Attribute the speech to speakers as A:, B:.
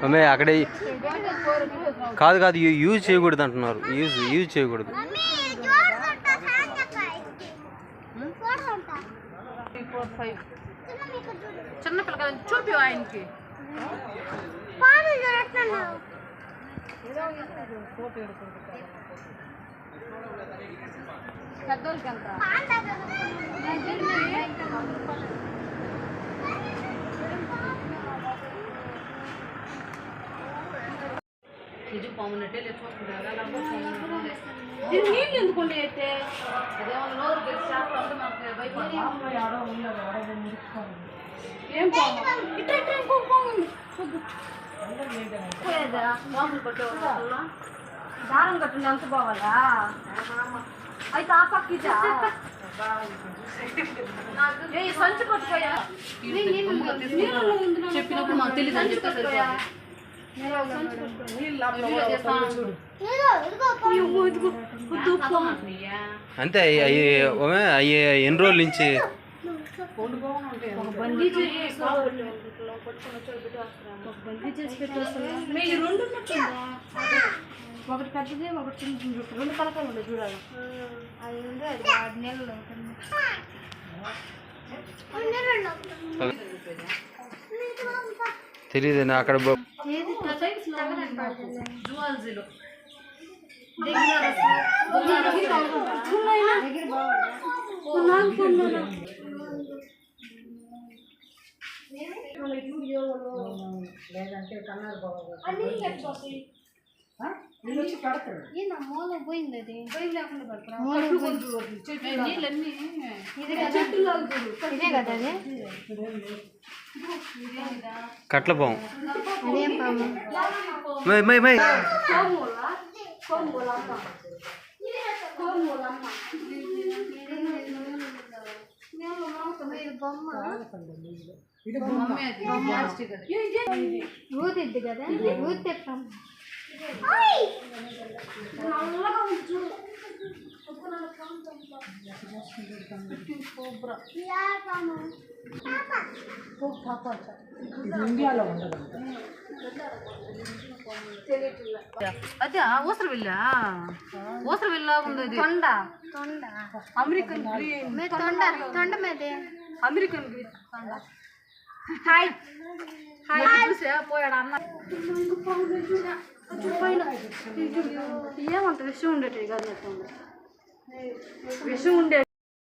A: అమ్మే అక్కడే కాదు కాదు యూజ్ చేయకూడదు అంటున్నారు. యూజ్ చేయకూడదు.
B: చిన్న పిల్లలు చూపి ఆయనకి పెద్దోళ్ళకి ఎంత పామునట్టే నీళ్ళు ఎందుకుంటే అయితే అదేమో నోరు గెలిచి చేస్తామంటే మనకు ఏం పాములు పట్టేవాళ్ళు దారం కట్టింది ఎంత బావాలా అయితే ఆ పక్క సంచి పట్టుకోయా చెప్పినప్పుడు మాకు తెలియదు అని చెప్పేసి
A: అంతే అయ్యి ఎన్ని రోజుల నుంచి
B: ఒకటి పెద్దది ఒకటి చిన్న రెండు పలకాలు ఉండదు చూడాలి అది ఉంది 6 నెలలు
A: తెలియదు అక్కడ
B: జువాలజీలో లేదంటే కన్నారు మూల పోయింది అది పోయింది లేకుండా
A: కట్ల పాము
B: అదేం పాము ఊదిద్ది కదా ఊదితే
C: ఇండియాలో ఉండదు
B: అదే ఊసరవిల్లా ఊసరవిల్లా ఉంది తొండ తొండ అమెరికన్ గ్రీన్ తొండ తొండ మీదే అమెరికన్ గ్రీన్ తొండ హాయ్ హాయ్ చూసా పోయాడు అన్న ఏమంట విషయం ఉండేటి కాదు విషయం ఉండే